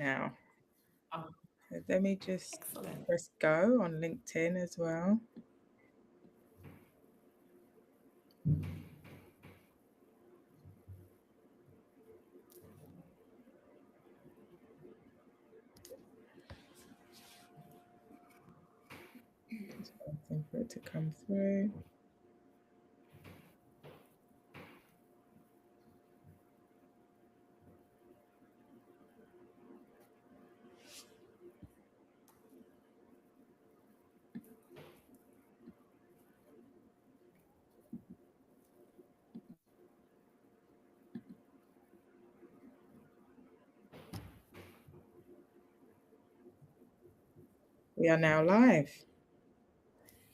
now. Oh, Let me just excellent. press go on LinkedIn as well. Just waiting for it to come through. We are now live.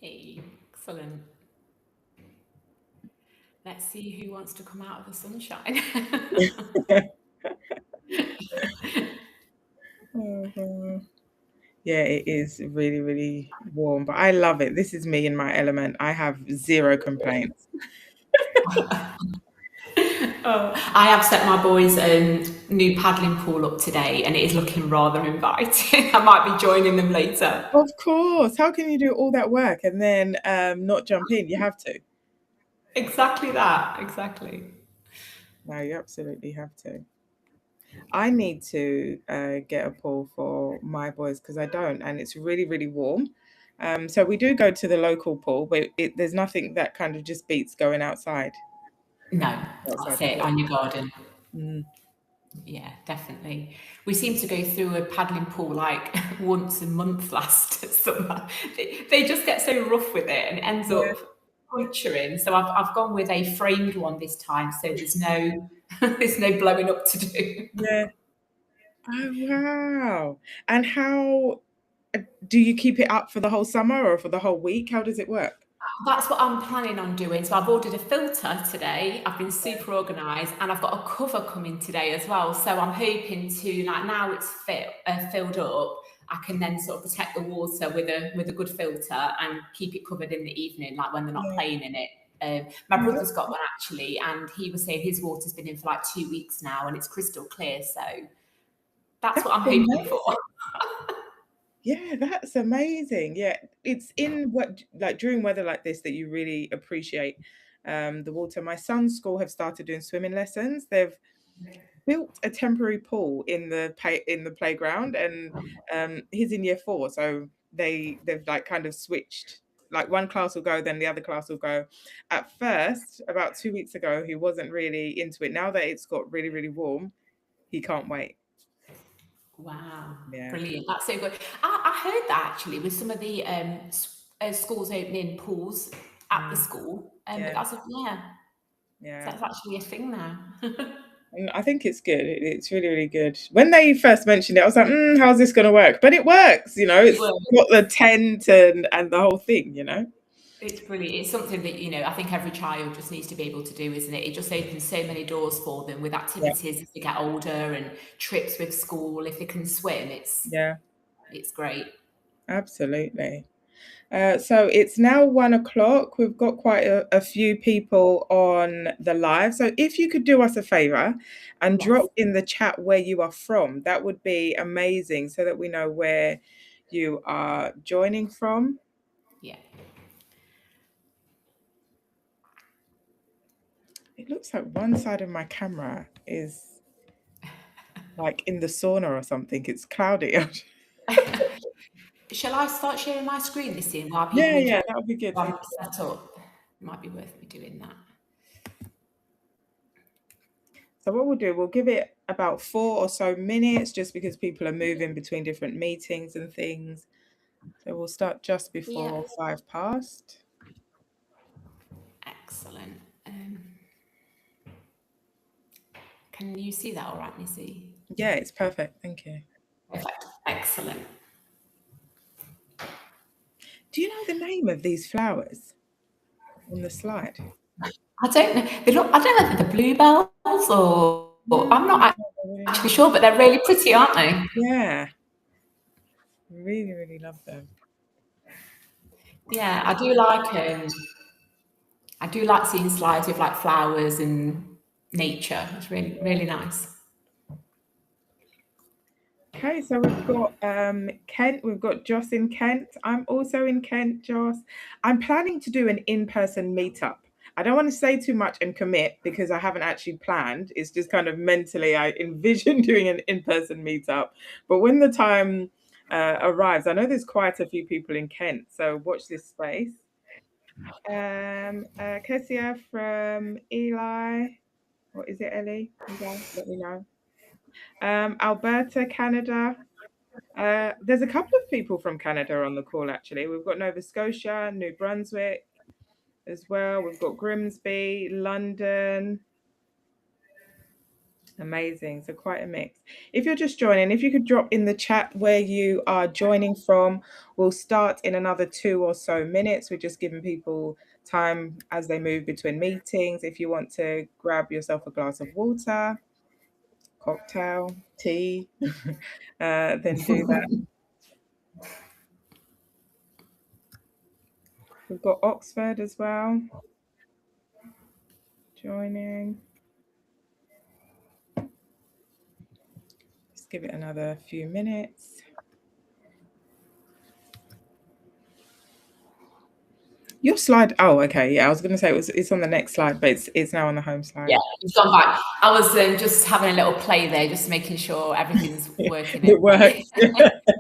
Hey, excellent. Let's see who wants to come out of the sunshine. Yeah, it is really, really warm, but I love it. This is me in my element. I have zero complaints. Oh, I have set my boys' new paddling pool up today, and it is looking rather inviting. I might be joining them later. Of course. How can you do all that work and then not jump in? You have to. Exactly that. Exactly. No, you absolutely have to. I need to get a pool for my boys because I don't, and it's really, really warm. So we do go to the local pool, but there's nothing that kind of just beats going outside. No, Outside that's the it. pool. On your garden. Mm. Yeah, definitely. We seem to go through a paddling pool like once a month last summer. They just get so rough with it and it ends Yeah. up puncturing. So I've gone with a framed one this time, so there's no there's no blowing up to do. Yeah. Oh wow! And how do you keep it up for the whole summer or for the whole week? How does it work? That's what I'm planning on doing. So I've ordered a filter today. I've been super organised, and I've got a cover coming today as well. So I'm hoping to, like, now it's filled up, I can then sort of protect the water with a good filter and keep it covered in the evening, like when they're not Yeah. playing in it. My Oh, brother's got one actually, and he was saying his water's been in for like 2 weeks now, and it's crystal clear. So that's what I'm hoping for. amazing. Yeah, that's amazing. Yeah, it's in what like during weather like this that you really appreciate the water. My son's school have started doing swimming lessons. They've built a temporary pool in the playground, and he's in year 4, so they've like kind of switched. Like one class will go, then the other class will go. At first, about 2 weeks ago, he wasn't really into it. Now that it's got really, really warm, he can't wait. Wow, Yeah. brilliant. That's so good. I heard that actually with some of the schools opening pools at the Mm, school. But yeah. yeah, Yeah. that's actually a thing now. And I think it's good. It's really, really good. When they first mentioned it, I was like, how's this going to work? But it works, It it's was. got the tent and the whole thing. It's brilliant. It's something that, I think every child just needs to be able to do, isn't it? It just opens so many doors for them with Yeah. activities as they get older and trips with school. If they can swim, Yeah, it's great. absolutely. So it's now 1 o'clock. We've got quite a few people on the live. So if you could do us a favor and Yes. drop in the chat where you are from, that would be amazing so that we know where you are joining from. Yeah. It looks like one side of my camera is like in the sauna or something. It's cloudy. Shall I start sharing my screen this in while people Yeah, that would be good. Thank you. set up? It might be worth me doing that. So what we'll do, we'll give it about 4 or so minutes just because people are moving between different meetings and things. So we'll start just before 5 past. Excellent. Can you see that all right, Missy? Yeah, it's perfect. Thank you. Perfect. Excellent. Do you know the name of these flowers on the slide? I don't know. I don't know if they're bluebells or I'm not Really actually nice. sure, but they're really pretty, aren't they? Yeah, really, really love them. Yeah, I do like seeing slides with like flowers and nature. It's really, really nice. Okay, so we've got Kent, we've got Joss in Kent. I'm also in Kent, Joss. I'm planning to do an in-person meetup. I don't want to say too much and commit because I haven't actually planned. It's just kind of mentally, I envision doing an in-person meetup. But when the time arrives, I know there's quite a few people in Kent, so watch this space. Kessia from Eli, or is it Ellie? Eli, let me know. Alberta, Canada. There's a couple of people from Canada on the call, actually. We've got Nova Scotia, New Brunswick as well. We've got Grimsby, London. Amazing. So, quite a mix. If you're just joining, if you could drop in the chat where you are joining from, we'll start in another 2 or so minutes. We're just giving people time as they move between meetings. If you want to grab yourself a glass of water, cocktail, tea, then do that. We've got Oxford as well joining. Just give it another few minutes. Your slide. Oh, okay. Yeah, I was going to say it's on the next slide, but it's now on the home slide. Yeah, it's gone back. I was just having a little play there, just making sure everything's working. It works. I think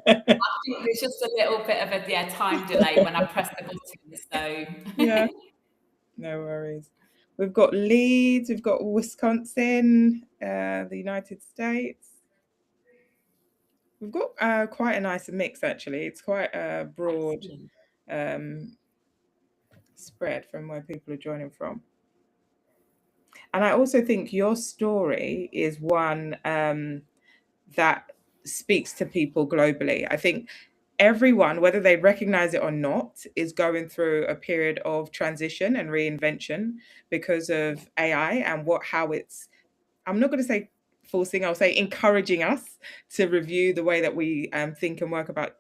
there's just a little bit of a time delay when I press the button. So Yeah, no worries. We've got Leeds, we've got Wisconsin, the United States. We've got quite a nice mix actually. It's quite a broad spread from where people are joining from. And I also think your story is one that speaks to people globally. I think everyone, whether they recognize it or not, is going through a period of transition and reinvention because of AI and how it's, I'm not going to say forcing, I'll say encouraging us to review the way that we think and work about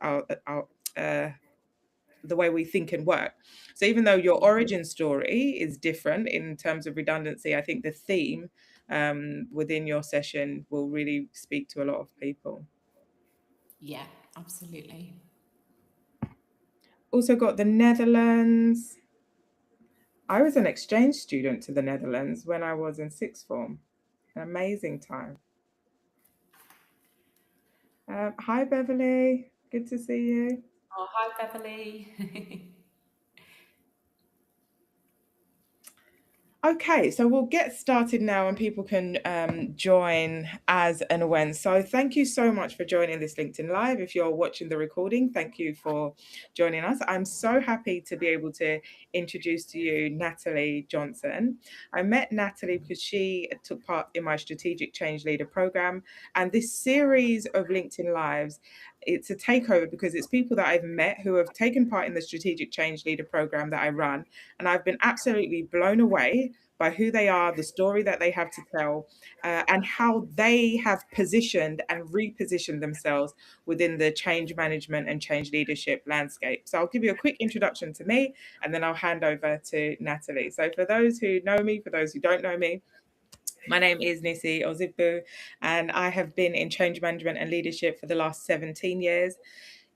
the way we think and work. So even though your origin story is different in terms of redundancy, I think the theme within your session will really speak to a lot of people. Yeah, absolutely. Also got the Netherlands. I was an exchange student to the Netherlands when I was in sixth form. An amazing time. Hi, Beverly. Good to see you. Oh, hi, Beverly. Okay, so we'll get started now and people can join as and when. So thank you so much for joining this LinkedIn Live. If you're watching the recording, thank you for joining us. I'm so happy to be able to introduce to you Natalie Johnson. I met Natalie because she took part in my Strategic Change Leader program. And this series of LinkedIn Lives, it's a takeover because it's people that I've met who have taken part in the Strategic Change Leader program that I run. And I've been absolutely blown away by who they are, the story that they have to tell, and how they have positioned and repositioned themselves within the change management and change leadership landscape. So I'll give you a quick introduction to me, and then I'll hand over to Natalie. So for those who know me, for those who don't know me, my name is Nisi Ozibu, and I have been in change management and leadership for the last 17 years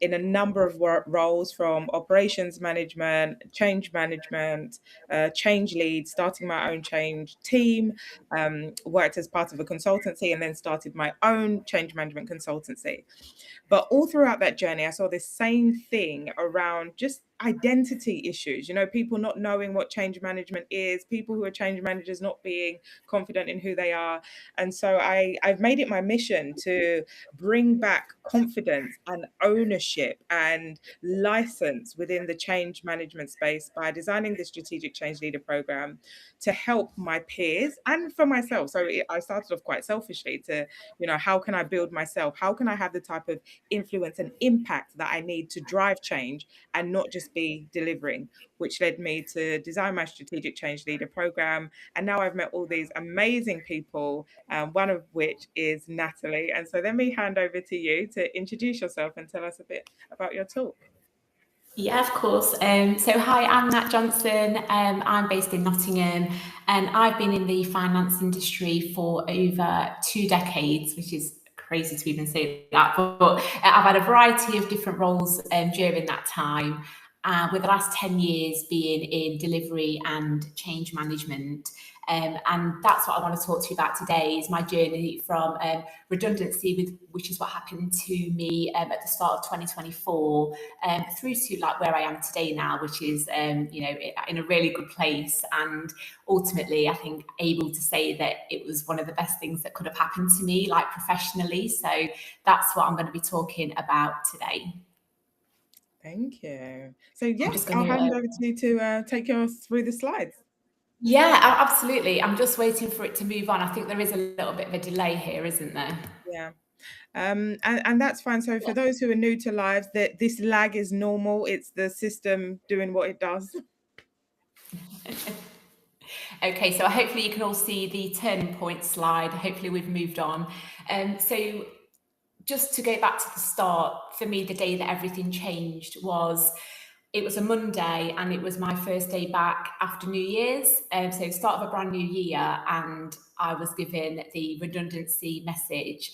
in a number of roles, from operations management, change management, change lead, starting my own change team, worked as part of a consultancy, and then started my own change management consultancy. But all throughout that journey, I saw this same thing around just identity issues, people not knowing what change management is, people who are change managers not being confident in who they are. And so I've made it my mission to bring back confidence and ownership and license within the change management space by designing the Strategic Change Leader program to help my peers and for myself. So I started off quite selfishly to, how can I build myself? How can I have the type of influence and impact that I need to drive change and not just be delivering, which led me to design my Strategic Change Leader program. And now I've met all these amazing people, one of which is Natalie. And so let me hand over to you to introduce yourself and tell us a bit about your talk. Yeah, of course. So hi, I'm Nat Johnson. I'm based in Nottingham, and I've been in the finance industry for over 2 decades, which is crazy to even say that, but I've had a variety of different roles during that time, with the last 10 years being in delivery and change management. And that's what I want to talk to you about today, is my journey from redundancy, which is what happened to me at the start of 2024, through to like where I am today now, which is in a really good place, and ultimately I think able to say that it was one of the best things that could have happened to me, like professionally. So that's what I'm going to be talking about today. Thank you. So I'm just yes, going I'll to hand over to you to take us through the slides. Yeah, absolutely. I'm just waiting for it to move on. I think there is a little bit of a delay here, isn't there? Yeah. And that's fine. So for those who are new to lives, that this lag is normal. It's the system doing what it does. Okay, so hopefully you can all see the turning point slide. Hopefully we've moved on. So just to go back to the start, for me, the day that everything changed was, it was a Monday and it was my first day back after New Year's. So start of a brand new year, and I was given the redundancy message,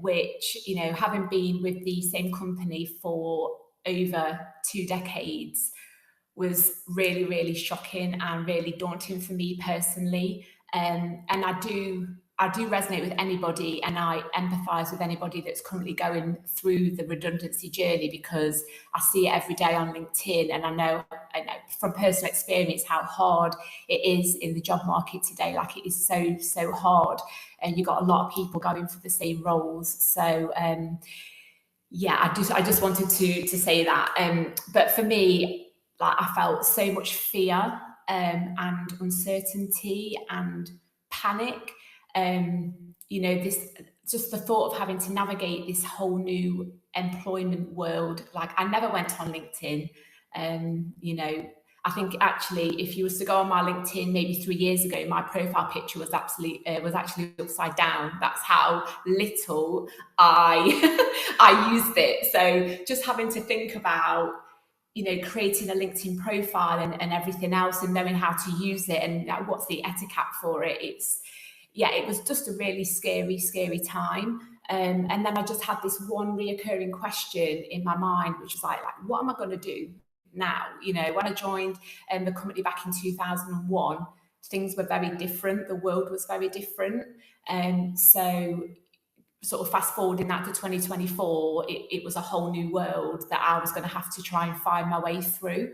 which, having been with the same company for over 2 decades, was really, really shocking and really daunting for me personally. And I do resonate with anybody, and I empathise with anybody that's currently going through the redundancy journey, because I see it every day on LinkedIn, and I know from personal experience how hard it is in the job market today. Like, it is so, so hard, and you've got a lot of people going for the same roles. So yeah, I just wanted to say that. But for me, like, I felt so much fear, and uncertainty and panic. This, just the thought of having to navigate this whole new employment world. Like, I never went on LinkedIn. Um, you know, I think actually, if you was to go on my LinkedIn maybe 3 years ago, my profile picture was actually upside down. That's how little I I used it. So just having to think about, creating a LinkedIn profile and everything else, and knowing how to use it, and what's the etiquette for it. It was just a really scary, scary time. And then I just had this one reoccurring question in my mind, which was like, what am I going to do now? When I joined the company back in 2001, things were very different. The world was very different. So sort of fast forwarding that to 2024, it was a whole new world that I was going to have to try and find my way through,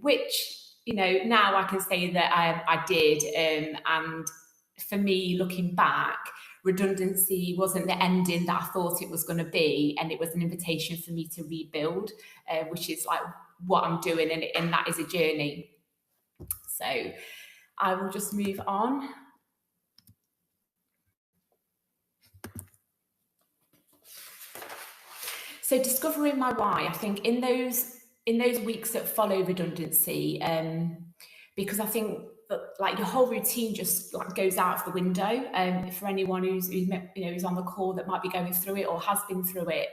which, now I can say that I did. And for me, looking back, redundancy wasn't the ending that I thought it was going to be, and it was an invitation for me to rebuild, which is like what I'm doing, and that is a journey. So I will just move on. So discovering my why, I think in those weeks that follow redundancy, because I think that, like, your whole routine just like goes out of the window. For anyone who's on the call that might be going through it or has been through it,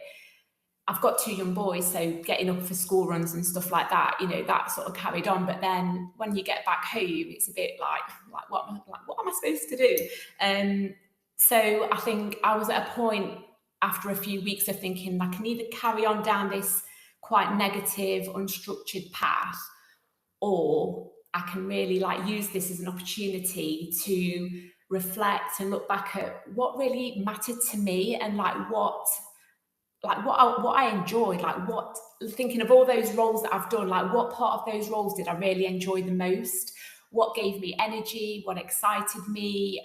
I've got two young boys, so getting up for school runs and stuff like that, that sort of carried on. But then when you get back home, it's a bit like what am I supposed to do? So I think I was at a point after a few weeks of thinking, I can either carry on down this quite negative, unstructured path, or I can really like use this as an opportunity to reflect and look back at what really mattered to me, and what I enjoyed, thinking of all those roles that I've done, like what part of those roles did I really enjoy the most? What gave me energy? What excited me?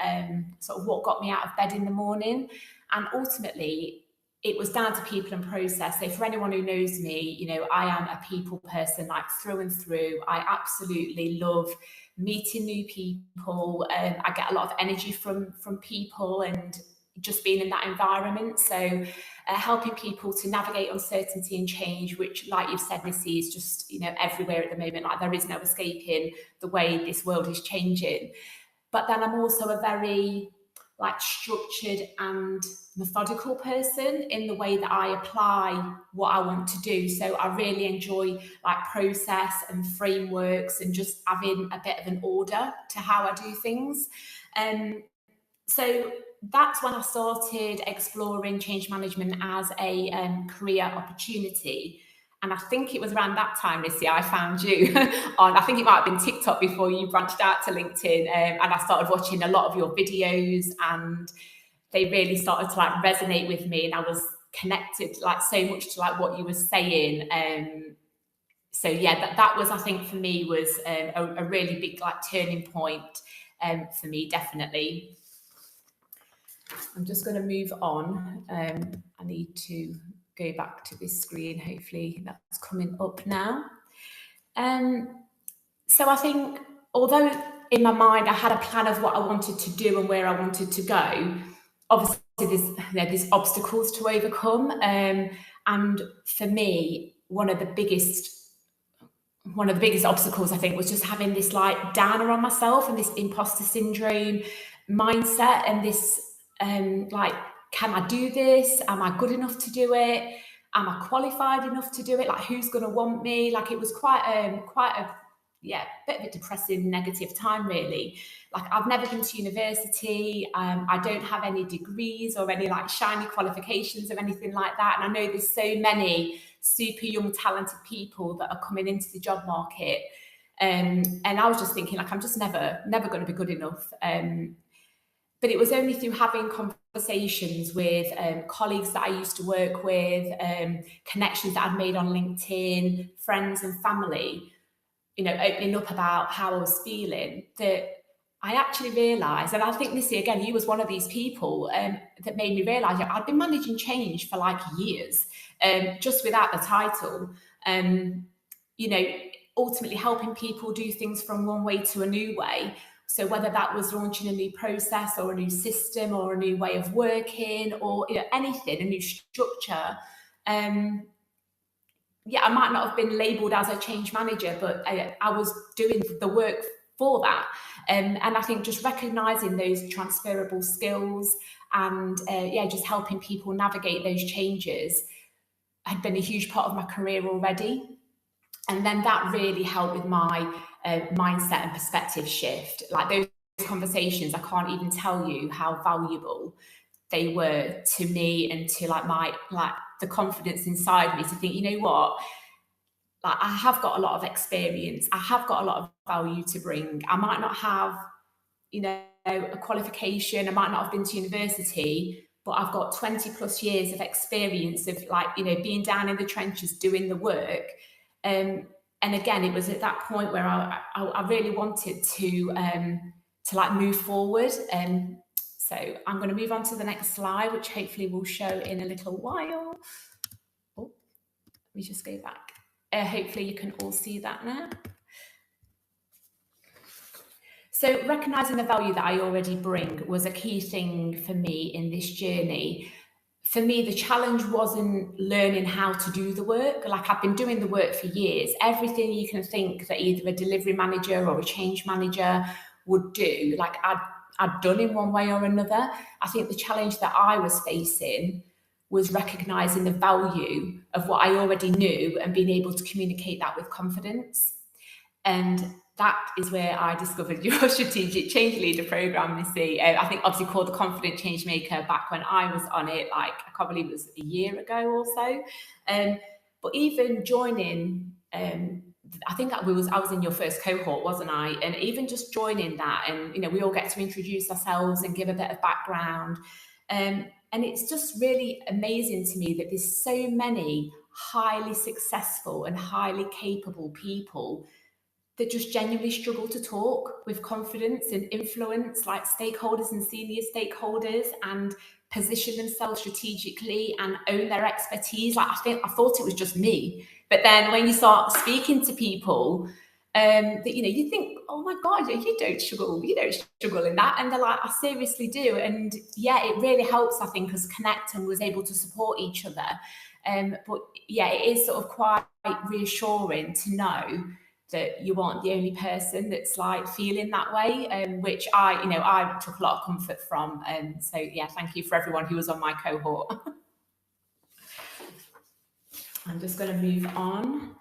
Sort of what got me out of bed in the morning? And ultimately, it was down to people and process. So for anyone who knows me, I am a people person, like through and through. I absolutely love meeting new people. I get a lot of energy from people and just being in that environment. So helping people to navigate uncertainty and change, which, like you've said, Missy, is just everywhere at the moment. Like, there is no escaping the way this world is changing. But then I'm also a very like structured and methodical person in the way that I apply what I want to do. So I really enjoy like process and frameworks, and just having a bit of an order to how I do things. So that's when I started exploring change management as a career opportunity. And I think it was around that time, Missy, I found you on, I think it might have been TikTok before you branched out to LinkedIn. And I started watching a lot of your videos, and they really started to like resonate with me. And I was connected like so much to like what you were saying. So yeah, that was, I think for me, was a really big like turning point for me, definitely. I'm just going to move on. I need to go back to this screen. Hopefully that's coming up now. So I think, although in my mind I had a plan of what I wanted to do and where I wanted to go, obviously there's obstacles to overcome. And for me, one of the biggest obstacles, I think, was just having this like downer on myself and this imposter syndrome mindset, and this like, can I do this? Am I good enough to do it? Am I qualified enough to do it? Like, who's going to want me? Like, it was quite a bit of a depressing, negative time, really. Like, I've never been to university. I don't have any degrees or any like shiny qualifications or anything like that. And I know there's so many super young, talented people that are coming into the job market. And I was just thinking, like, I'm just never going to be good enough. But it was only through having conversations with colleagues that I used to work with, connections that I'd made on LinkedIn, friends and family, opening up about how I was feeling, that I actually realised, and I think, Missy, again, you was one of these people that made me realise I'd been managing change for like years, just without the title. Ultimately helping people do things from one way to a new way. So whether that was launching a new process or a new system or a new way of working, or anything, a new structure. I might not have been labelled as a change manager, but I was doing the work for that. And I think just recognising those transferable skills and just helping people navigate those changes had been a huge part of my career already. And then that really helped with my mindset and perspective shift. Like, those conversations, I can't even tell you how valuable they were to me and to the confidence inside me to think, you know what, like, I have got a lot of experience. I have got a lot of value to bring. I might not have, a qualification. I might not have been to university, but I've got 20 plus years of experience of being down in the trenches, doing the work. And again, it was at that point where I really wanted to like move forward. So I'm going to move on to the next slide, which hopefully we'll show in a little while. Oh, let me just go back. Hopefully you can all see that now. So recognising the value that I already bring was a key thing for me in this journey. For me, the challenge wasn't learning how to do the work. Like, I've been doing the work for years. Everything you can think that either a delivery manager or a change manager would do, like I'd done in one way or another. I think the challenge that I was facing was recognising the value of what I already knew and being able to communicate that with confidence. And that is where I discovered your strategic change leader program, Missy. I think obviously called the Confident Change Maker back when I was on it, like I can't believe it was a year ago or so. But even joining, I think I was in your first cohort, wasn't I? And even just joining that, and we all get to introduce ourselves and give a bit of background. And it's just really amazing to me that there's so many highly successful and highly capable people that just genuinely struggle to talk with confidence and influence like stakeholders and senior stakeholders, and position themselves strategically and own their expertise. Like, I thought it was just me, but then when you start speaking to people, that you think, oh my god, you don't struggle in that, and they're like, I seriously do. And yeah, it really helps, I think, us connect and was able to support each other. But yeah, it is sort of quite reassuring to know that you aren't the only person that's like feeling that way, which I took a lot of comfort from. So yeah, thank you for everyone who was on my cohort. I'm just going to move on.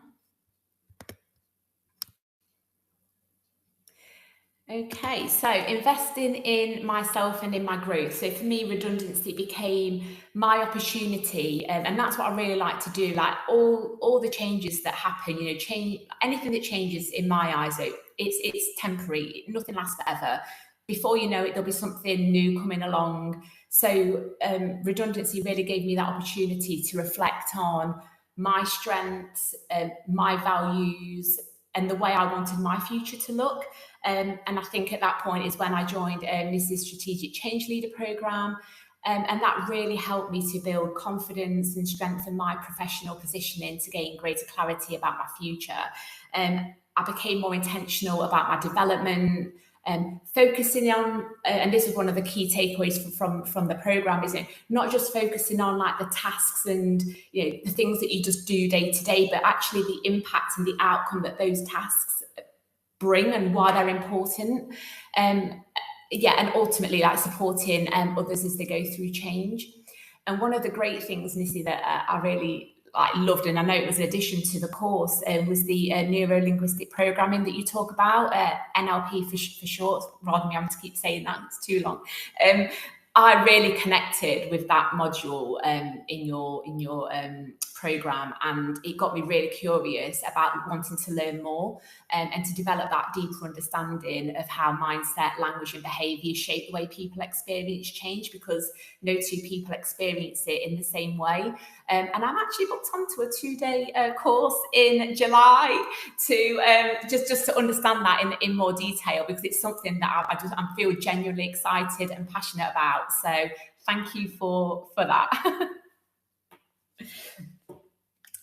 Okay, so investing in myself and in my growth. So for me, redundancy became my opportunity, and that's what I really like to do. Like all the changes that happen, change anything that changes in my eyes. It's temporary. Nothing lasts forever. Before you know it, there'll be something new coming along. So redundancy really gave me that opportunity to reflect on my strengths, my values, and the way I wanted my future to look. And I think at that point is when I joined Mrs. Strategic Change Leader Programme. And that really helped me to build confidence and strengthen my professional positioning to gain greater clarity about my future. I became more intentional about my development, focusing on, and this is one of the key takeaways from the program, is it not just focusing on like the tasks and the things that you just do day to day, but actually the impact and the outcome that those tasks bring and why they're important. And ultimately like supporting others as they go through change. And one of the great things, Nissy, that I really loved, and I know it was an addition to the course, was the neuro-linguistic programming that you talk about, NLP for short, rather than me having to keep saying that, it's too long. I really connected with that module in your program, and it got me really curious about wanting to learn more and to develop that deeper understanding of how mindset, language, and behaviour shape the way people experience change, because no two people experience it in the same way. And I'm actually booked onto a 2-day course in July to just to understand that in more detail, because it's something that I feel genuinely excited and passionate about. So thank you for that.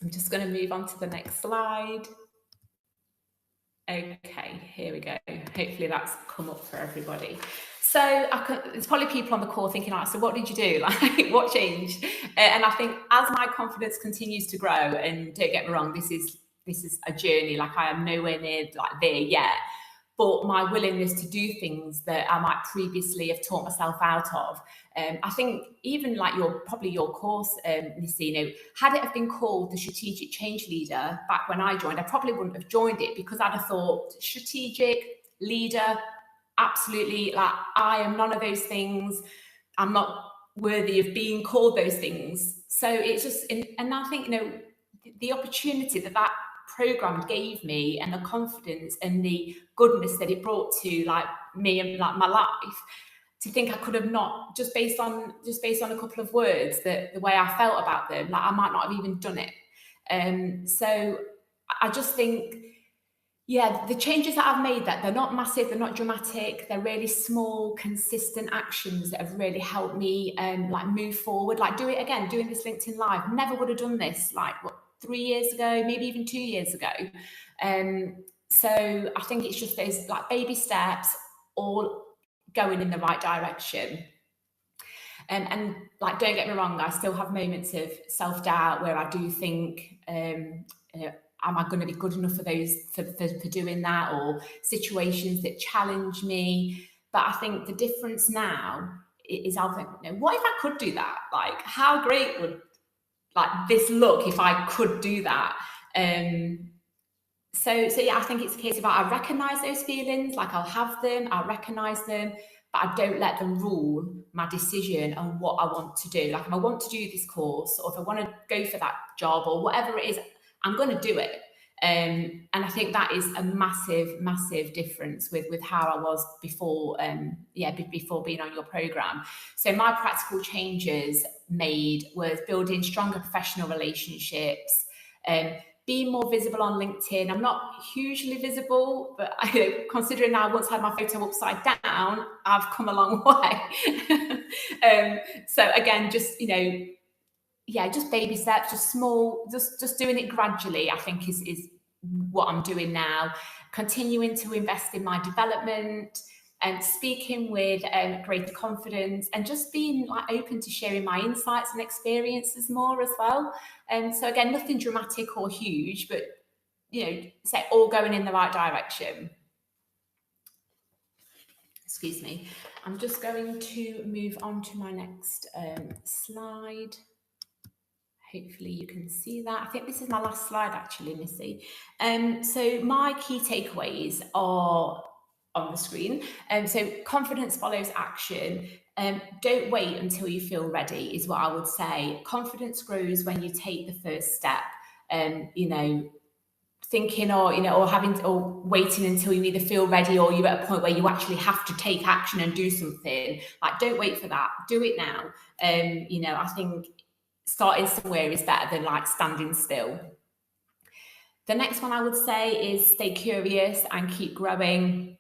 I'm just going to move on to the next slide. Okay, here we go. Hopefully that's come up for everybody. So there's probably people on the call thinking, so what did you do? Like, what changed? And I think as my confidence continues to grow, and don't get me wrong, this is a journey. Like, I am nowhere near like there yet. But my willingness to do things that I might previously have taught myself out of. I think even like your course, Nissy, had it have been called the Strategic Change Leader back when I joined, I probably wouldn't have joined it, because I'd have thought strategic leader, absolutely, like I am none of those things. I'm not worthy of being called those things. So it's just, and I think, the opportunity that program gave me, and the confidence and the goodness that it brought to like me and like my life, to think I could have not, just based on a couple of words, that the way I felt about them, like I might not have even done it. So I just think, the changes that I've made, that they're not massive, they're not dramatic, they're really small, consistent actions that have really helped me like move forward. Like doing this LinkedIn Live, never would have done this like 3 years ago, maybe even 2 years ago. So I think it's just those like baby steps, all going in the right direction. And like, don't get me wrong, I still have moments of self-doubt where I do think, am I going to be good enough for doing that, or situations that challenge me? But I think the difference now is I think, what if I could do that? Like, how great would like this look if I could do that? So yeah, I think it's a case of I recognize those feelings, like I'll have them, I'll recognize them, but I don't let them rule my decision on what I want to do. Like, if I want to do this course, or if I want to go for that job, or whatever it is, I'm going to do it. And I think that is a massive, massive difference with how I was before, before being on your program. So my practical changes made was building stronger professional relationships, being more visible on LinkedIn. I'm not hugely visible, but considering I once had my photo upside down, I've come a long way. So again, just just baby steps, just small, just doing it gradually, I think is what I'm doing now. Continuing to invest in my development, and speaking with greater confidence, and just being like open to sharing my insights and experiences more as well. So again, nothing dramatic or huge, but say all going in the right direction. Excuse me. I'm just going to move on to my next slide. Hopefully you can see that. I think this is my last slide actually, Missy. So my key takeaways are on the screen. So confidence follows action. Don't wait until you feel ready, is what I would say. Confidence grows when you take the first step. You know, thinking or having or waiting until you either feel ready or you're at a point where you actually have to take action and do something. Like, don't wait for that. Do it now. I think starting somewhere is better than like standing still. The next one I would say is stay curious and keep growing.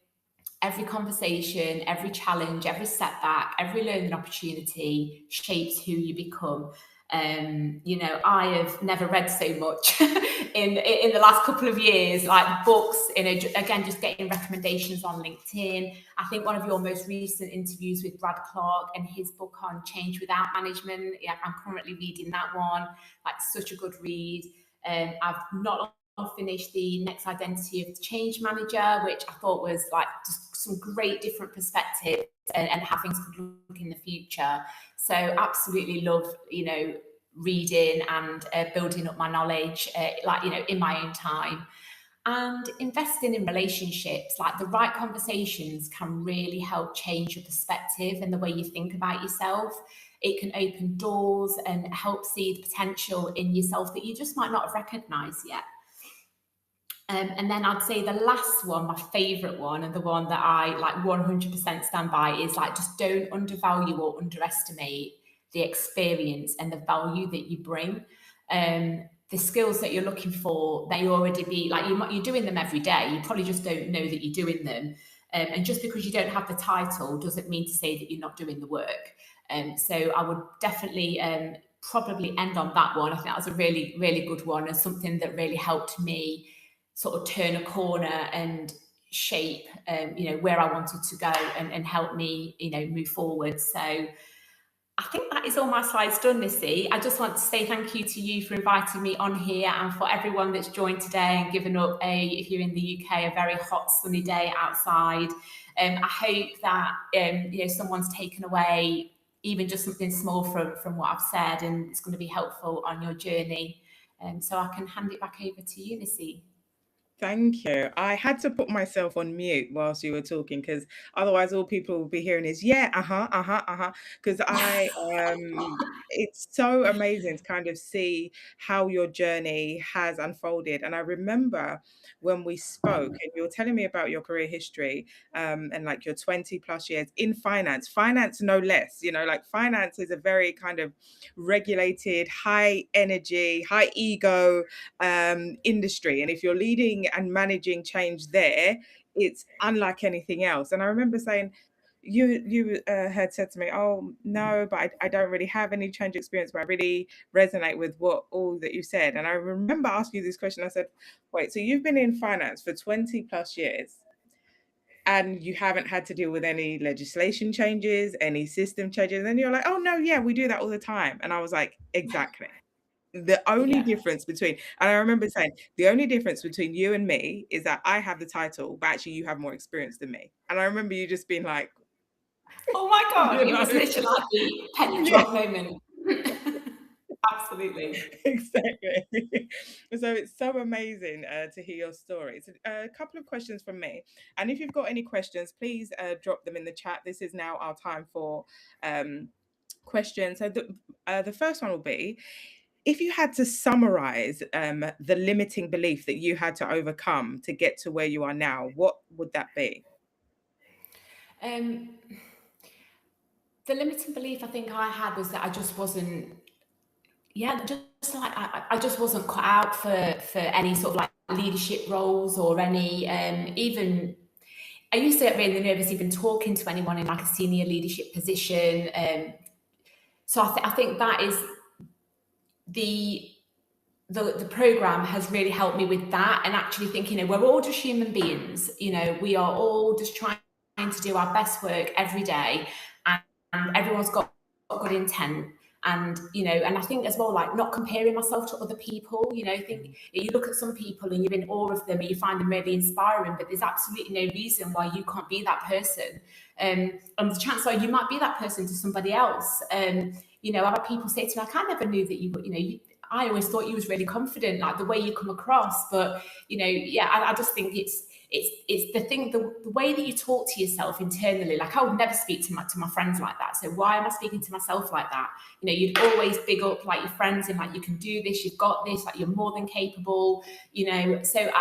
Every conversation, every challenge, every setback, every learning opportunity shapes who you become. I have never read so much in the last couple of years, like books. Again, just getting recommendations on LinkedIn. I think one of your most recent interviews with Brad Clark and his book on change without management. Yeah, I'm currently reading that one. Like, such a good read. I've not finished the Next Identity of the Change Manager, which I thought was like just some great different perspectives and how things could look in the future. So absolutely love, reading and building up my knowledge, in my own time. And investing in relationships, like the right conversations can really help change your perspective and the way you think about yourself. It can open doors and help see the potential in yourself that you just might not have recognized yet. And then I'd say the last one, my favorite one, and the one that I like 100% stand by, is like, just don't undervalue or underestimate the experience and the value that you bring. The skills that you're looking for, they already be like, you're doing them every day. You probably just don't know that you're doing them. And just because you don't have the title doesn't mean to say that you're not doing the work. So I would definitely probably end on that one. I think that was a really, really good one, and something that really helped me sort of turn a corner and shape, where I wanted to go and help me, move forward. So I think that is all my slides done, Missy. I just want to say thank you to you for inviting me on here, and for everyone that's joined today and given up if you're in the UK, a very hot sunny day outside. I hope that, someone's taken away even just something small from what I've said, and it's going to be helpful on your journey. So I can hand it back over to you, Missy. Thank you. I had to put myself on mute whilst you were talking, because otherwise all people will be hearing is yeah, uh-huh, uh-huh, uh-huh. Because it's so amazing to kind of see how your journey has unfolded. And I remember when we spoke and you were telling me about your career history, and like your 20 plus years in finance no less. Like, finance is a very kind of regulated, high energy, high ego industry. And if you're leading and managing change there, it's unlike anything else. And I remember saying, you had said to me, oh no, but I don't really have any change experience, but I really resonate with what all that you said. And I remember asking you this question. I said, wait, so you've been in finance for 20 plus years and you haven't had to deal with any legislation changes, any system changes? And you're like, oh no, yeah, we do that all the time. And I was like, exactly. The only Yeah. difference between, and I remember saying, the only difference between you and me is that I have the title, but actually you have more experience than me. And I remember you just being like, Oh my God, you it know, was literally like the penny yeah, drop moment. Absolutely. exactly. So it's so amazing to hear your story. So, a couple of questions from me. And if you've got any questions, please drop them in the chat. This is now our time for questions. So the first one will be, if you had to summarize the limiting belief that you had to overcome to get to where you are now, what would that be? Um, the limiting belief I think I had was that I just wasn't, yeah, just like I just wasn't cut out for any sort of like leadership roles or any even. I used to get really nervous even talking to anyone in like a senior leadership position. So I think that is the the program has really helped me with that, and actually thinking, we're all just human beings. We are all just trying to do our best work every day, and everyone's got good intent. And I think as well, like, not comparing myself to other people. Think you look at some people and you're in awe of them and you find them really inspiring, but there's absolutely no reason why you can't be that person. And the chance are you might be that person to somebody else. I've had people say to me, like, I never knew that I always thought you was really confident, like the way you come across. But, yeah, I just think it's the thing, the way that you talk to yourself internally. Like, I would never speak to my friends like that. So why am I speaking to myself like that? You know, you'd always big up like your friends and like, you can do this, you've got this, like you're more than capable, you know. So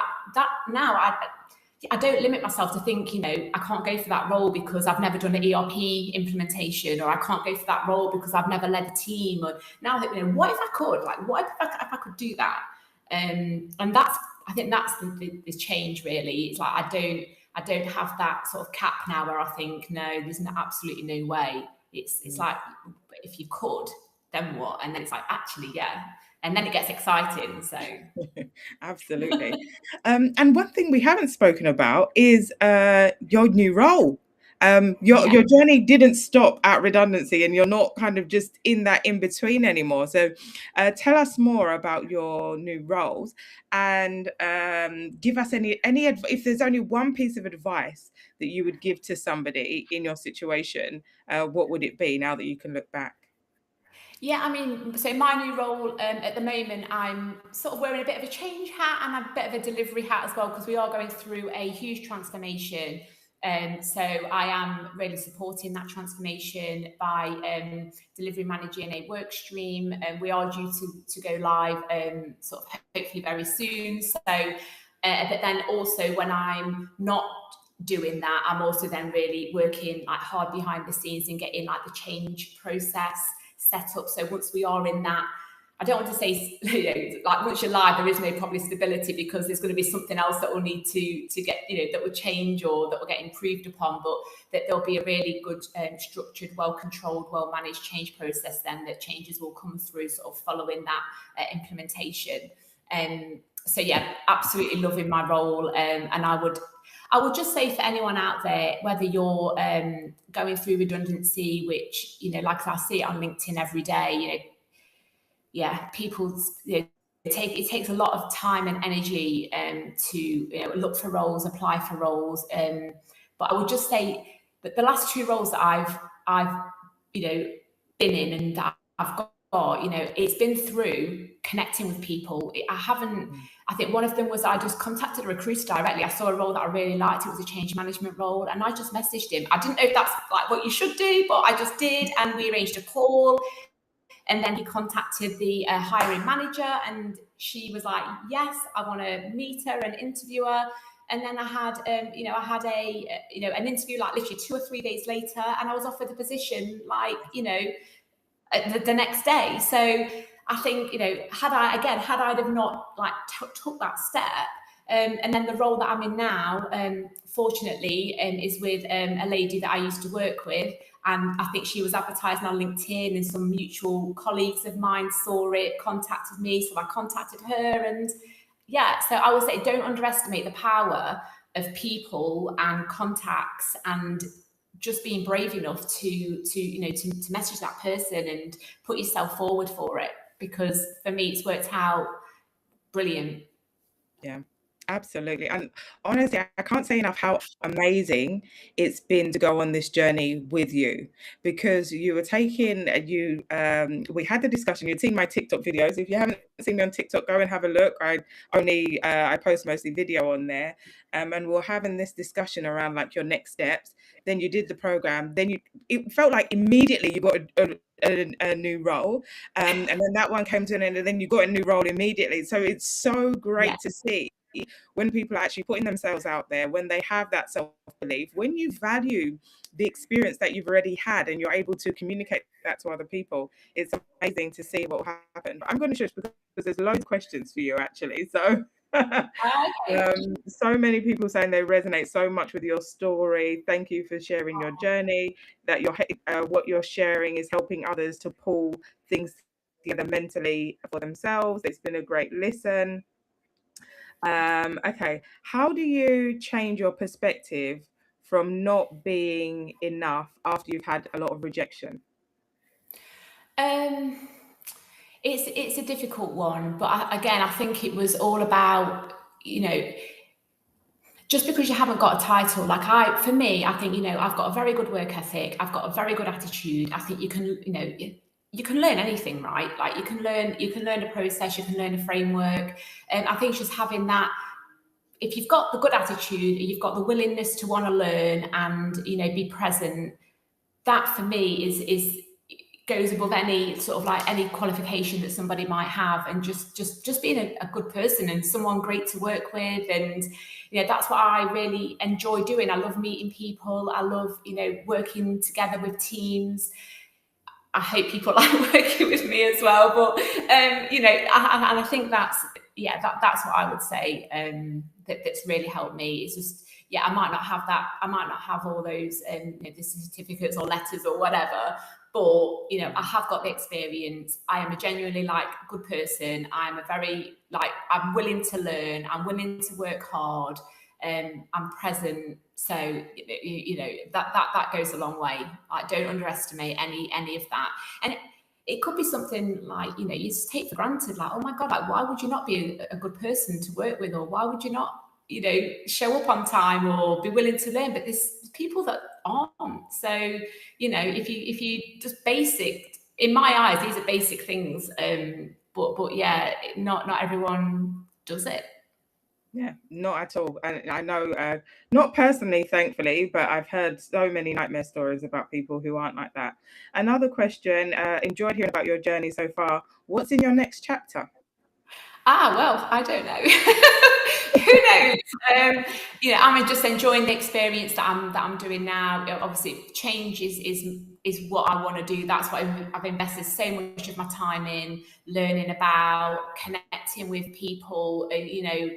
I don't limit myself to think, you know, I can't go for that role because I've never done an ERP implementation, or I can't go for that role because I've never led a team. Or now that, you know, what if I could? Like, what if I could do that? And I think that's the change really. It's like I don't have that sort of cap now where I think, no, there's absolutely no way. It's like, if you could, then what? And then it's like, actually, yeah. And then it gets exciting. So Absolutely. And one thing we haven't spoken about is your new role. yeah. Your journey didn't stop at redundancy, and you're not kind of just in that in between anymore. So, tell us more about your new roles, and give us if there's only one piece of advice that you would give to somebody in your situation, what would it be now that you can look back? Yeah, I mean, so my new role at the moment, I'm sort of wearing a bit of a change hat and a bit of a delivery hat as well, because we are going through a huge transformation. So I am really supporting that transformation by delivery managing a work stream, and we are due to go live sort of hopefully very soon. So, but then also when I'm not doing that, I'm also then really working like hard behind the scenes and getting like the change process set up. So once we are in that, I don't want to say, you know, like once you're live, there is no probably stability, because there's going to be something else that will need to get, you know, that will change or that will get improved upon, but that there'll be a really good, structured, well-controlled, well-managed change process then, that changes will come through sort of following that implementation. So yeah, absolutely loving my role. And I would just say for anyone out there, whether you're going through redundancy, which, you know, like I see it on LinkedIn every day, you know, yeah, people's, you know, it takes a lot of time and energy to, you know, look for roles, apply for roles. But I would just say that the last two roles that I've you know, been in and that I've got, you know, it's been through connecting with people. I think one of them was I just contacted a recruiter directly. I saw a role that I really liked. It was a change management role, and I just messaged him. I didn't know if that's like what you should do, but I just did, and we arranged a call. And then he contacted the hiring manager, and she was like, yes, I want to meet her and interview her. And then I had, an interview like literally 2 or 3 days later, and I was offered the position, like, you know, the next day. So I think, you know, had I have not like took that step, and then the role that I'm in now, fortunately, is with a lady that I used to work with. And I think she was advertising on LinkedIn, and some mutual colleagues of mine saw it, contacted me. So I contacted her. And yeah, so I would say don't underestimate the power of people and contacts, and just being brave enough to message that person and put yourself forward for it, because for me it's worked out brilliant. Yeah, absolutely. And honestly, I can't say enough how amazing it's been to go on this journey with you, because you were taking we had the discussion. You'd seen my TikTok videos. If you haven't seen me on TikTok, go and have a look. I post mostly video on there. And we're having this discussion around like your next steps. Then you did the program. It felt like immediately you got a new role. And then that one came to an end, and then you got a new role immediately. So it's so Yeah. great to see when people are actually putting themselves out there, when they have that self-belief, when you value the experience that you've already had and you're able to communicate that to other people. It's amazing to see what will happen. But I'm going to shush because there's loads of questions for you actually. So Okay. so many people saying they resonate so much with your story. Thank you for sharing your journey, that what you're sharing is helping others to pull things together mentally for themselves. It's been a great listen. Okay, how do you change your perspective from not being enough after you've had a lot of rejection? Um, it's a difficult one, but again, I think it was all about, you know, just because you haven't got a title, for me, I think, you know, I've got a very good work ethic. I've got a very good attitude. I think you can, you know, you can learn anything, right? Like you can learn a process, you can learn a framework. And I think just having that if you've got the good attitude, you've got the willingness to want to learn and, be present, that for me is goes above any sort of like any qualification that somebody might have, and just being a good person and someone great to work with. And that's what I really enjoy doing. I love meeting people. I love working together with teams. I hope people like working with me as well. But and I think that's what I would say that's really helped me. It's just I might not have that. I might not have all those the certificates or letters or whatever. But I have got the experience. I am a genuinely good person. I'm a very I'm willing to learn. I'm willing to work hard. I'm present. So that goes a long way. I don't underestimate any of that. And it could be something like you just take for granted, like, oh my god, like why would you not be a good person to work with, or why would you not show up on time or be willing to learn? But there's people that aren't. So if you just basic, in my eyes, these are basic things. But yeah, not everyone does it. Yeah, not at all. And I know, not personally, thankfully, but I've heard so many nightmare stories about people who aren't like that. Another question, enjoyed hearing about your journey so far. What's in your next chapter? Well, I don't know. Who knows? I'm just enjoying the experience that I'm doing now. Obviously, change is what I want to do. That's what I've invested so much of my time in, learning about, connecting with people, and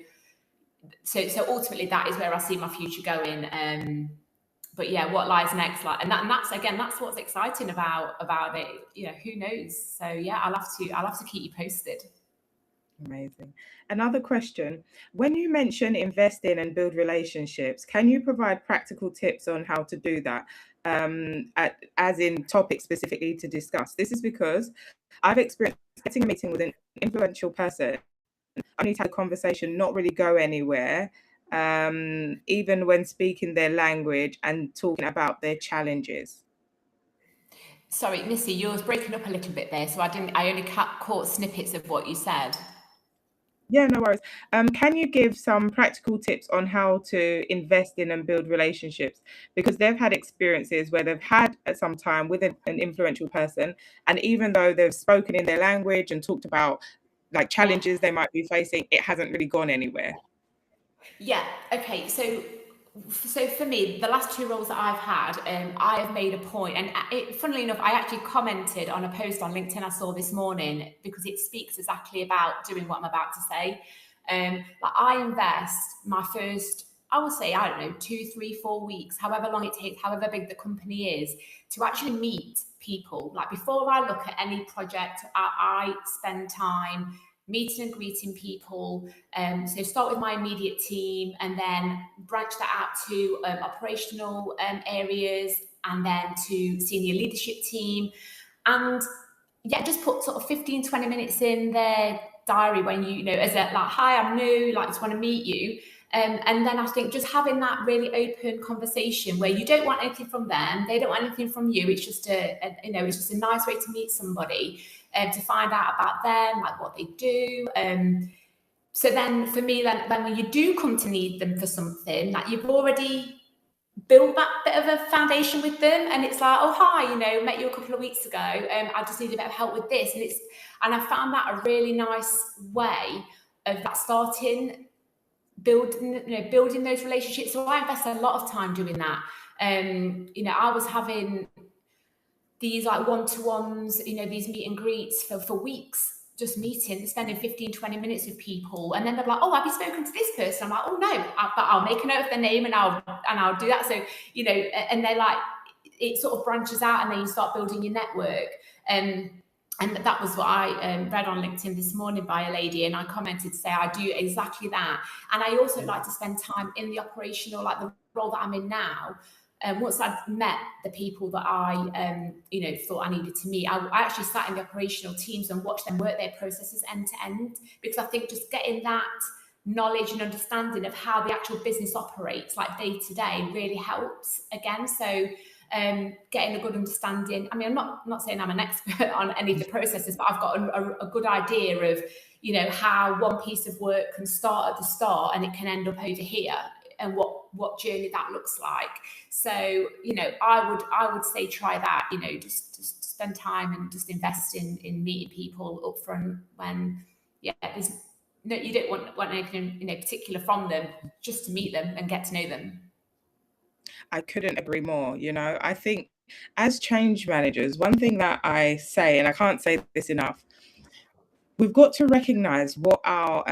so ultimately that is where I see my future going. But yeah, what lies next, and that's what's exciting about it. Who knows? So yeah, I'll have to keep you posted. Amazing. Another question. When you mention invest in and build relationships, can you provide practical tips on how to do that? As in topics specifically to discuss. This is because I've experienced getting a meeting with an influential person, only to have a conversation not really go anywhere, even when speaking their language and talking about their challenges. Sorry, Missy, yours breaking up a little bit there, so I only caught snippets of what you said. Yeah, no worries. Can you give some practical tips on how to invest in and build relationships? Because they've had experiences where they've had at some time with an influential person, and even though they've spoken in their language and talked about like Yeah. challenges they might be facing, it hasn't really gone anywhere. Yeah. Okay. So for me, the last two roles that I've had, I have made a point, and funnily enough, I actually commented on a post on LinkedIn I saw this morning because it speaks exactly about doing what I'm about to say. I invest my first, I would say, I don't know, 2, 3, 4 weeks, however long it takes, however big the company is, to actually meet people. Like before I look at any project, I spend time meeting and greeting people. So start with my immediate team and then branch that out to operational areas and then to senior leadership team. And yeah, just put sort of 15, 20 minutes in their diary when as a hi, I'm new, just want to meet you. And then I think just having that really open conversation where you don't want anything from them, they don't want anything from you. It's just it's just a nice way to meet somebody, to find out about them, like what they do. So then for me, then when you do come to need them for something, like you've already built that bit of a foundation with them, and it's like, oh hi, met you a couple of weeks ago. I just need a bit of help with this, and I found that a really nice way of that starting building those relationships. So I invest a lot of time doing that. I was having these one-to-ones, these meet and greets for weeks, just meeting, spending 15, 20 minutes with people. And then they're like, oh, have you spoken to this person? I'm like, oh no, but I'll make a note of their name and I'll do that. So, and they're like, it sort of branches out and then you start building your network. And that was what I read on LinkedIn this morning by a lady, and I commented to say I do exactly that. And I also like to spend time in the operational, like the role that I'm in now. Once I'd met the people that I, thought I needed to meet, I actually sat in the operational teams and watched them work their processes end to end, because I think just getting that knowledge and understanding of how the actual business operates, like day to day, really helps again. So getting a good understanding. I mean, I'm not saying I'm an expert on any of the processes, but I've got a good idea of, how one piece of work can start at the start and it can end up over here, and what journey that looks like. So, I would say try that, just spend time and just invest in meeting people up front when, there's no, you don't want anything, particular from them, just to meet them and get to know them. I couldn't agree more. I think as change managers, one thing that I say, and I can't say this enough, we've got to recognize what our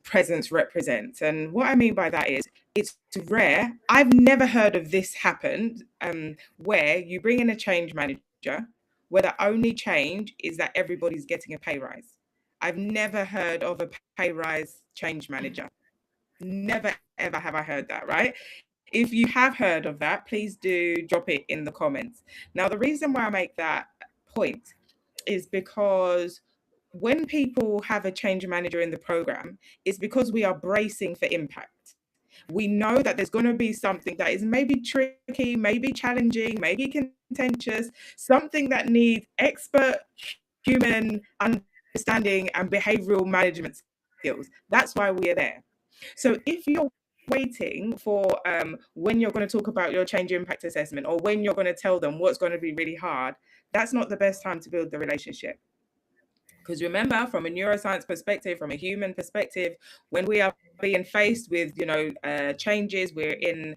presence represents. And what I mean by that is it's rare. I've never heard of this happen where you bring in a change manager where the only change is that everybody's getting a pay rise. I've never heard of a pay rise change manager. Never, ever have I heard that, right? If you have heard of that, please do drop it in the comments. Now, the reason why I make that point is because when people have a change manager in the program, it's because we are bracing for impact. We know that there's going to be something that is maybe tricky, maybe challenging, maybe contentious, something that needs expert human understanding and behavioral management skills. That's why we are there. So if you're waiting for when you're going to talk about your change impact assessment or when you're going to tell them what's going to be really hard, that's not the best time to build the relationship. Because remember, from a neuroscience perspective, from a human perspective, when we are being faced with, changes, we're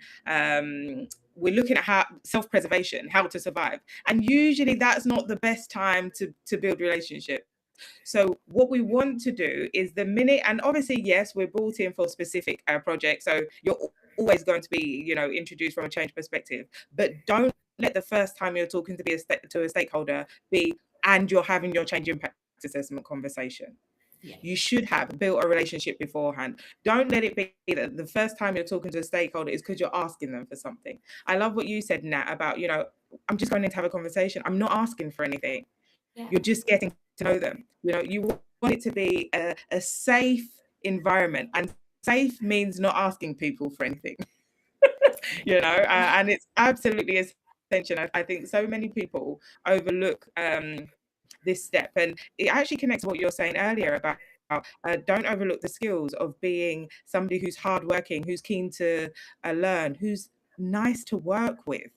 looking at how self-preservation, how to survive. And usually that's not the best time to build relationships. So what we want to do is the minute, and obviously, yes, we're brought in for specific projects. So you're always going to be, introduced from a change perspective, but don't let the first time you're talking to a stakeholder be, and you're having your change impact assessment conversation. Yeah. You should have built a relationship beforehand. Don't let it be that the first time you're talking to a stakeholder is because you're asking them for something. I love what you said, Nat, about, I'm just going in to have a conversation. I'm not asking for anything. Yeah. You're just getting to know them. You want it to be a safe environment, and safe means not asking people for anything. And it's absolutely essential. I think so many people overlook this step, and it actually connects to what you're saying earlier about don't overlook the skills of being somebody who's hardworking, who's keen to learn, who's nice to work with.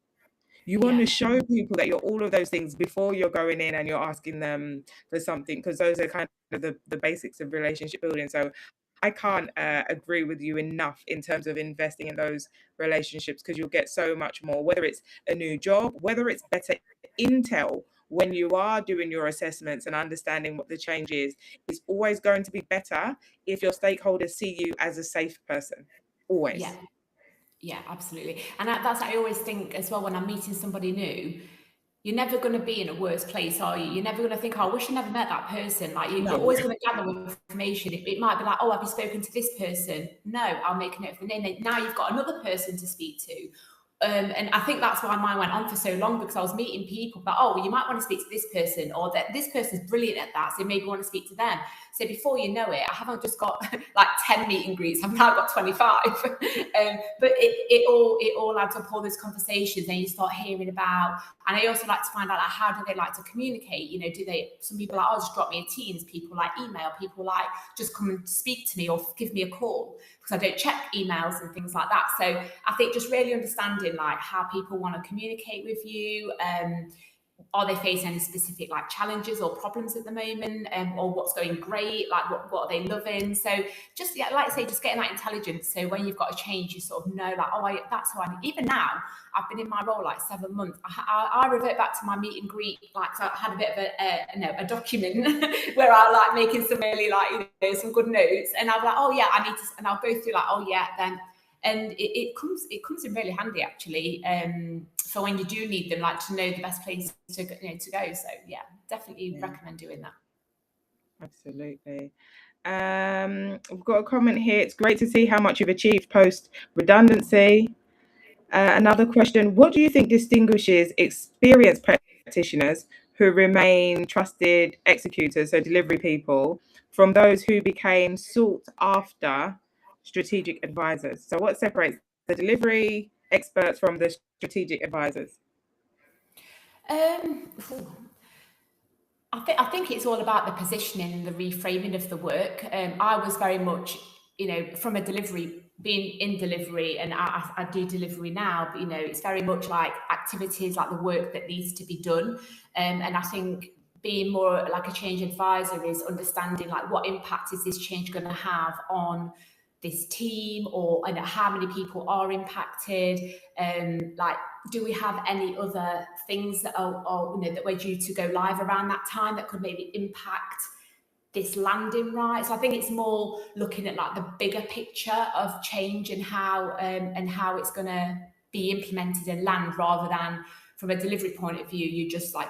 You want to show people that you're all of those things before you're going in and you're asking them for something, because those are kind of the basics of relationship building. So I can't agree with you enough in terms of investing in those relationships, because you'll get so much more, whether it's a new job, whether it's better intel when you are doing your assessments and understanding what the change is. It's always going to be better if your stakeholders see you as a safe person. Always. Yeah. Yeah, absolutely. And that's I always think as well when I'm meeting somebody new, you're never going to be in a worse place, are you? You're never going to think, oh, I wish I never met that person. Like you're No. always going to gather information. It might be like, oh, have you spoken to this person? No, I'll make a note of the name. Now you've got another person to speak to. And I think that's why mine went on for so long, because I was meeting people that, oh, well, you might want to speak to this person, or that this person's brilliant at that, so maybe want to speak to them. So before you know it, I haven't just got like 10 meet and greets, I've now got 25. But it all adds up, all those conversations, and you start hearing about, and I also like to find out like, how do they like to communicate? Some people are like, oh, just drop me a Teams, people like email, people like just come and speak to me or give me a call, because I don't check emails and things like that. So I think just really understanding like how people want to communicate with you. Are they facing any specific like challenges or problems at the moment, or what's going great, like what are they loving? So just like I say, just getting that intelligence, so when you've got a change, you sort of know like, oh, that's how I need. Even now I've been in my role like 7 months, I revert back to my meet and greet, like so I had a bit of a document where I like making some really like some good notes, and I'm like, oh yeah, I need to, and I'll go through like, oh yeah, then. And it comes in really handy actually, for when you do need them, like to know the best place to go. So yeah, definitely recommend doing that. Absolutely. We've got a comment here. It's great to see how much you've achieved post redundancy. Another question: what do you think distinguishes experienced practitioners who remain trusted executors, so delivery people, from those who became sought after strategic advisors? So what separates the delivery experts from the strategic advisors? I think it's all about the positioning and the reframing of the work. I was very much, from a delivery, being in delivery, and I do delivery now, but it's very much like activities, like the work that needs to be done. And I think being more like a change advisor is understanding like what impact is this change going to have on this team, or and how many people are impacted, like do we have any other things that are that we're due to go live around that time that could maybe impact this landing right. So I think it's more looking at like the bigger picture of change and how it's going to be implemented and land, rather than from a delivery point of view you just like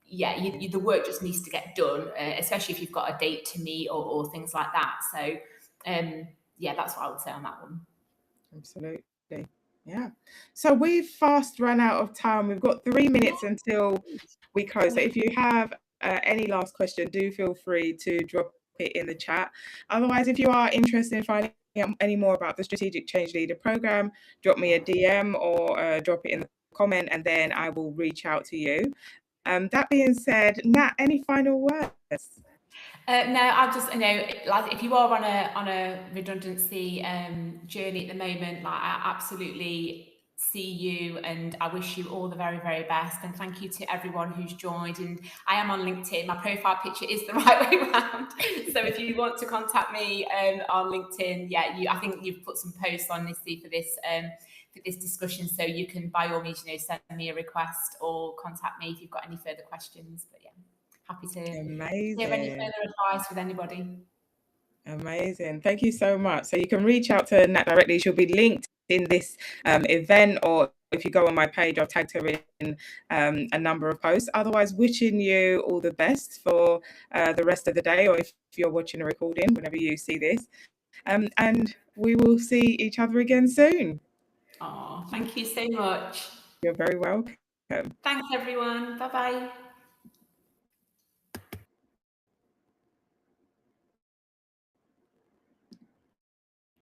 the work just needs to get done, especially if you've got a date to meet or things like that. So that's what I would say on that one. Absolutely. Yeah. So we've fast run out of time. We've got 3 minutes until we close. So if you have any last question, do feel free to drop it in the chat. Otherwise, if you are interested in finding out any more about the Strategic Change Leader Program, drop me a DM or drop it in the comment, and then I will reach out to you. That being said, Nat, any final words? No, I just like if you are on a redundancy journey at the moment, like I absolutely see you, and I wish you all the very, very best. And thank you to everyone who's joined. And I am on LinkedIn. My profile picture is the right way around. So if you want to contact me on LinkedIn, I think you've put some posts on this for this discussion, so you can by all means send me a request or contact me if you've got any further questions. But happy to hear any further advice with anybody. Amazing. Thank you so much. So you can reach out to Nat directly. She'll be linked in this event, or if you go on my page, I've tagged her in a number of posts. Otherwise, wishing you all the best for the rest of the day, or if you're watching a recording, whenever you see this. And we will see each other again soon. Oh, thank you so much. You're very welcome. Thanks, everyone. Bye-bye.